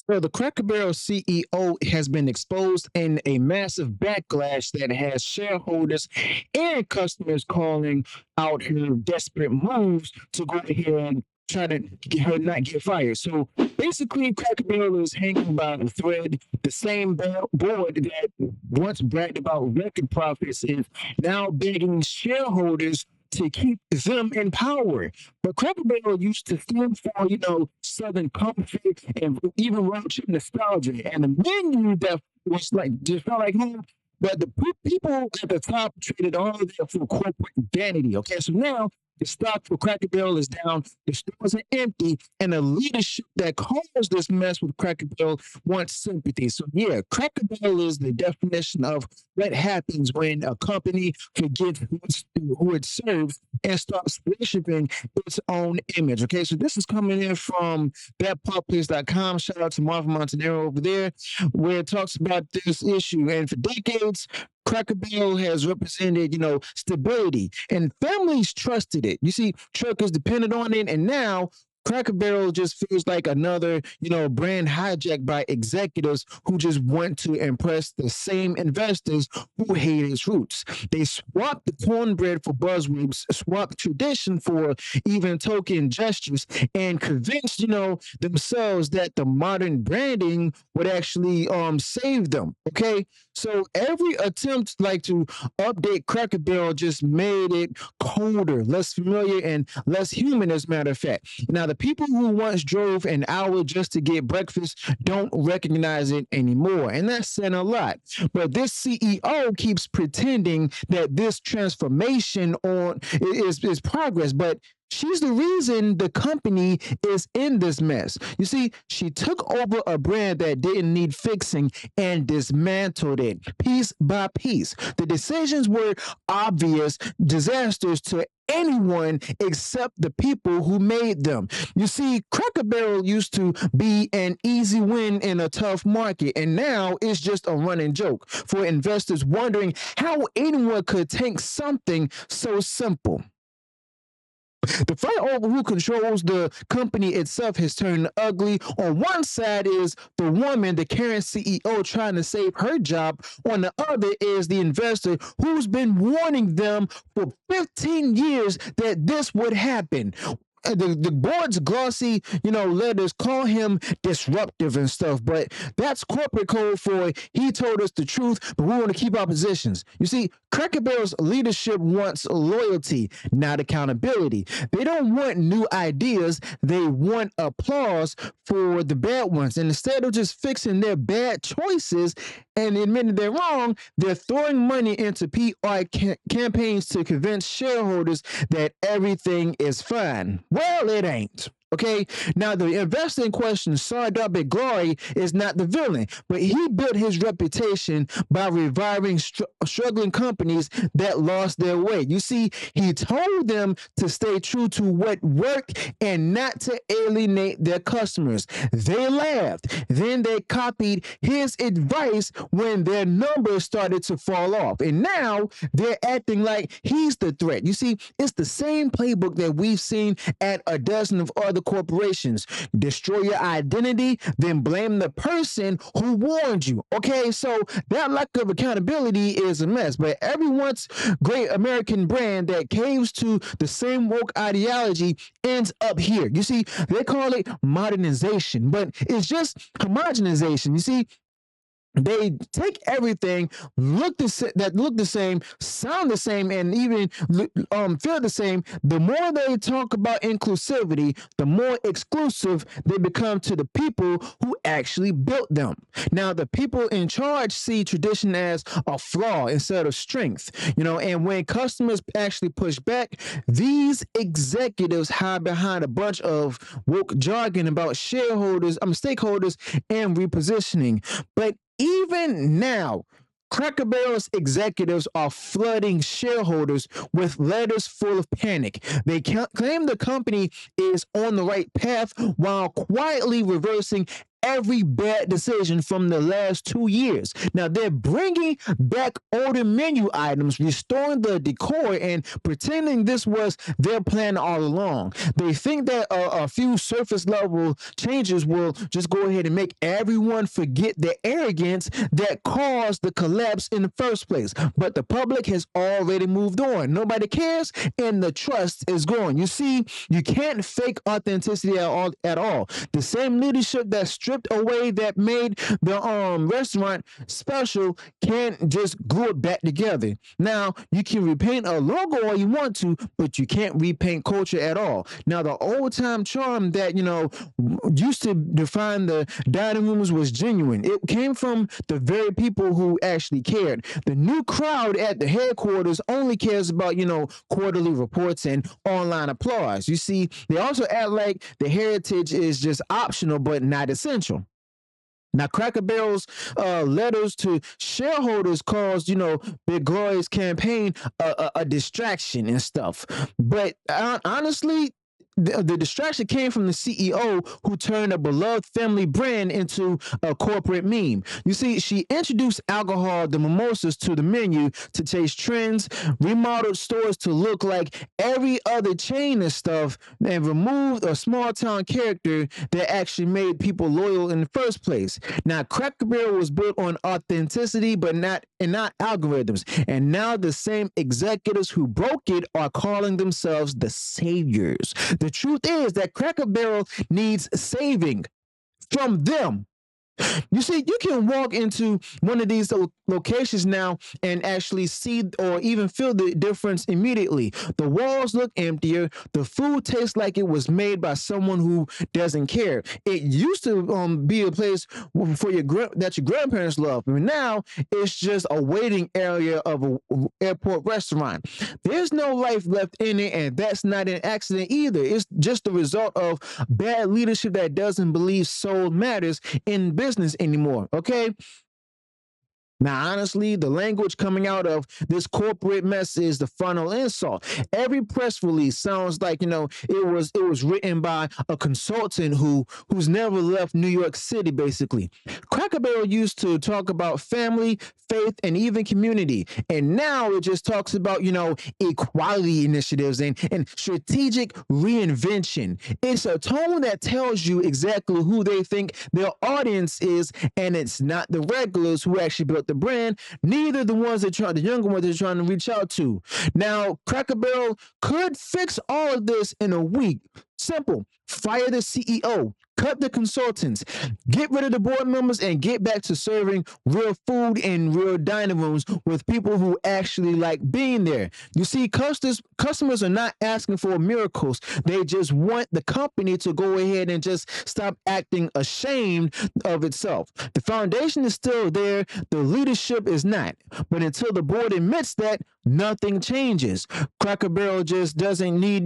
So the Cracker Barrel CEO has been exposed in a massive backlash that has shareholders and customers calling out her desperate moves to go ahead and try to get her not get fired. So basically, Cracker Barrel is hanging by a thread. The same board that once bragged about record profits is now begging shareholders to keep them in power. But Cracker Barrel used to stand for, Southern comfort and even road trip nostalgia. And the menu that was like just felt like home. But the people at the top traded all of that for corporate vanity. Okay, so now the stock for Cracker Barrel is down, the stores are empty, and the leadership that caused this mess with Cracker Barrel wants sympathy. So yeah, Cracker Barrel is the definition of what happens when a company forgets who it serves and starts worshiping its own image. Okay, so this is coming in from thatpopplace.com. Shout out to Marvin Montenegro over there, where it talks about this issue. And for decades, Cracker Barrel has represented, stability, and families trusted it. You see, truckers depended on it, and now Cracker Barrel just feels like another, brand hijacked by executives who just want to impress the same investors who hate its roots. They swapped the cornbread for buzzwords, swapped tradition for even token gestures, and convinced, themselves that the modern branding would actually save them. Okay, so every attempt like to update Cracker Barrel just made it colder, less familiar, and less human. As a matter of fact, now the people who once drove an hour just to get breakfast don't recognize it anymore, and that's saying a lot. But this CEO keeps pretending that this transformation is progress, but she's the reason the company is in this mess. You see, she took over a brand that didn't need fixing and dismantled it piece by piece. The decisions were obvious disasters to anyone except the people who made them. You see, Cracker Barrel used to be an easy win in a tough market, and now it's just a running joke for investors wondering how anyone could tank something so simple. The fight over who controls the company itself has turned ugly. On one side is the woman, the current CEO, trying to save her job. On the other is the investor who's been warning them for 15 years that this would happen. The board's glossy, letters call him disruptive and stuff, but that's corporate code for he told us the truth, but we want to keep our positions. You see, Cracker Barrel's leadership wants loyalty, not accountability. They don't want new ideas, they want applause for the bad ones. And instead of just fixing their bad choices and admitting they're wrong, they're throwing money into PR campaigns to convince shareholders that everything is fine. Well, it ain't. Okay, now the investor in question, Sardar Glory, is not the villain, but he built his reputation by reviving struggling companies that lost their way. You see, he told them to stay true to what worked and not to alienate their customers. They laughed. Then they copied his advice when their numbers started to fall off. And now they're acting like he's the threat. You see, it's the same playbook that we've seen at a dozen of other corporations. Destroy your identity, then blame the person who warned you. Okay, so that lack of accountability is a mess. But every once great American brand that caves to the same woke ideology ends up here. You see, they call it modernization, but it's just homogenization. You see, they take everything look the same, sound the same, and even feel the same. The more they talk about inclusivity, the more exclusive they become to the people who actually built them. Now, the people in charge see tradition as a flaw instead of strength. And when customers actually push back, these executives hide behind a bunch of woke jargon about stakeholders, and repositioning. But even now, Cracker Barrel's executives are flooding shareholders with letters full of panic. They claim the company is on the right path while quietly reversing every bad decision from the last 2 years. Now they're bringing back older menu items, restoring the decor, and pretending this was their plan all along. They think that a few surface level changes will just go ahead and make everyone forget the arrogance that caused the collapse in the first place. But the public has already moved on. Nobody cares, and the trust is gone. You see, you can't fake authenticity at all. The same leadership that stripped away, that made the restaurant special, can't just glue it back together. Now, you can repaint a logo all you want to, but you can't repaint culture at all. Now, the old time charm that, used to define the dining rooms was genuine. It came from the very people who actually cared. The new crowd at the headquarters only cares about, quarterly reports and online applause. You see, they also act like the heritage is just optional but not essential. Now, Cracker Barrel's letters to shareholders caused, Big Glory's campaign a distraction and stuff. But honestly, the distraction came from the CEO, who turned a beloved family brand into a corporate meme. You see, she introduced alcohol, the mimosas, to the menu to chase trends, remodeled stores to look like every other chain and stuff, and removed a small town character that actually made people loyal in the first place. Now, Cracker Barrel was built on authenticity, but not algorithms. And now the same executives who broke it are calling themselves the saviors. The truth is that Cracker Barrel needs saving from them. You see, you can walk into one of these locations now and actually see or even feel the difference immediately. The walls look emptier. The food tastes like it was made by someone who doesn't care. It used to be a place for that your grandparents loved, but now it's just a waiting area of an airport restaurant. There's no life left in it, and that's not an accident either. It's just the result of bad leadership that doesn't believe soul matters in business anymore. Okay. Now, honestly, the language coming out of this corporate mess is the final insult. Every press release sounds like, it was written by a consultant who's never left New York City, basically. Cracker Barrel used to talk about family, faith, and even community. And now it just talks about, equality initiatives and strategic reinvention. It's a tone that tells you exactly who they think their audience is, and it's not the regulars who actually built the brand, neither the younger ones they're trying to reach out to. Now, Cracker Barrel could fix all of this in a week. Simple. Fire the CEO, cut the consultants, get rid of the board members, and get back to serving real food in real dining rooms with people who actually like being there. You see, customers are not asking for miracles. They just want the company to go ahead and just stop acting ashamed of itself. The foundation is still there. The leadership is not. But until the board admits that, nothing changes. Cracker Barrel just doesn't need,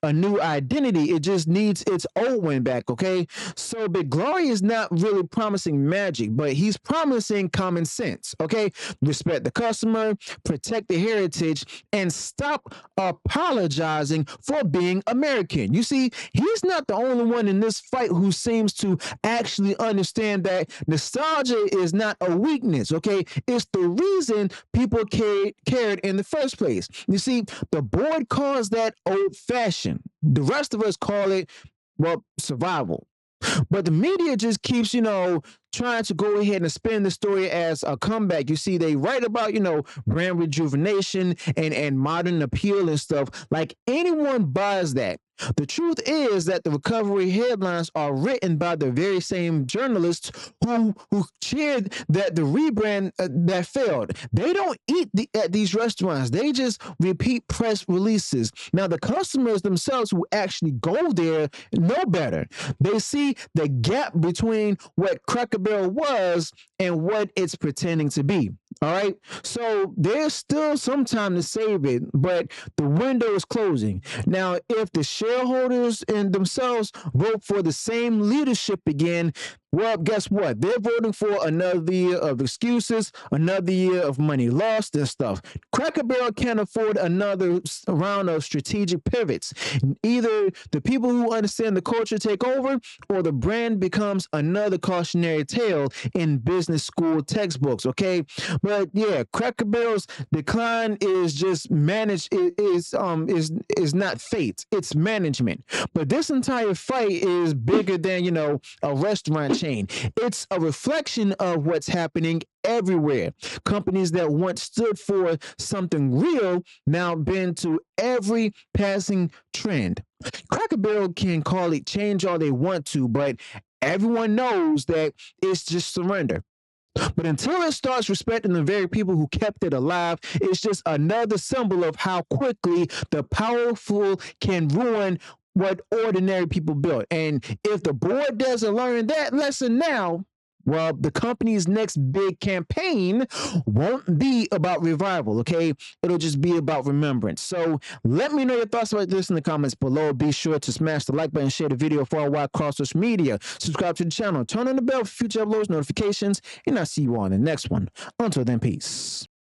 a new identity. It just needs its old one back, okay? So Big Glory is not really promising magic, but he's promising common sense, okay? Respect the customer, protect the heritage, and stop apologizing for being American. You see, he's not the only one in this fight who seems to actually understand that nostalgia is not a weakness, okay? It's the reason people cared in the first place. You see, the board calls that old-fashioned. The rest of us call it, survival. But the media just keeps, trying to go ahead and spin the story as a comeback. You see, they write about, brand rejuvenation and modern appeal and stuff. Like anyone buys that. The truth is that the recovery headlines are written by the very same journalists who cheered that the rebrand that failed. They don't eat at these restaurants. They just repeat press releases. Now, the customers themselves who actually go there know better. They see the gap between what Cracker Barrel was and what it's pretending to be. All right. So there's still some time to save it, but the window is closing. Now, if the shareholders and themselves vote for the same leadership again, Well, guess what? They're voting for another year of excuses, another year of money lost and stuff. Cracker Barrel can't afford another round of strategic pivots. Either the people who understand the culture take over, or the brand becomes another cautionary tale in business school textbooks. Okay, but yeah, Cracker Barrel's decline is just managed. Is not fate. It's management. But this entire fight is bigger than a restaurant chain. It's a reflection of what's happening everywhere. Companies that once stood for something real now bend to every passing trend. Cracker Barrel can call it change all they want to, but everyone knows that it's just surrender. But until it starts respecting the very people who kept it alive, it's just another symbol of how quickly the powerful can ruin what ordinary people built. And if the board doesn't learn that lesson now, well, the company's next big campaign won't be about revival, okay? It'll just be about remembrance. So let me know your thoughts about this in the comments below. Be sure to smash the like button, share the video far wide across social media, subscribe to the channel, turn on the bell for future uploads, notifications, and I'll see you on the next one. Until then, peace.